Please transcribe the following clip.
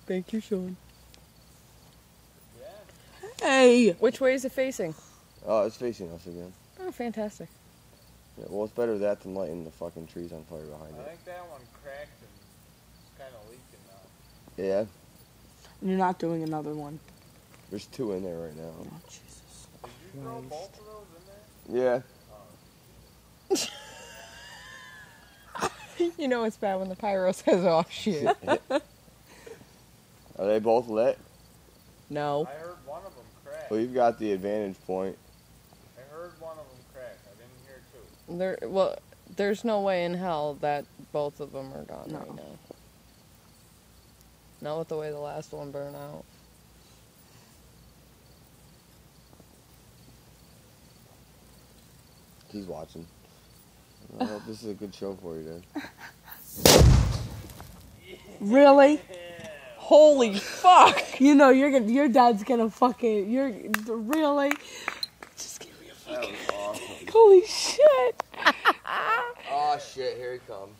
Thank you, Sean. Yeah. Hey! Which way is it facing? Oh, it's facing us again. Oh, fantastic. Yeah, well, it's better that than lighting the fucking trees on fire behind I it. think that one cracked and it's kind of leaking now. Yeah, You're not doing another one. there's 2 in there right now. Oh, Jesus. Did you throw both of those in there? Yeah. You know it's bad when the pyro says, oh, shit. Are they both lit? No. I heard one of them crack. Well, you've got the advantage point. I heard one of them crack. I didn't hear 2. Well, there's no way in hell that both of them are gone right now. Not with the way the last one burned out. He's watching. I hope this is a good show for you, Dad. Really? Holy fuck! You know your dad's gonna fucking really. Just give me a fucking. That was awesome. Holy shit! Oh shit! Here he comes.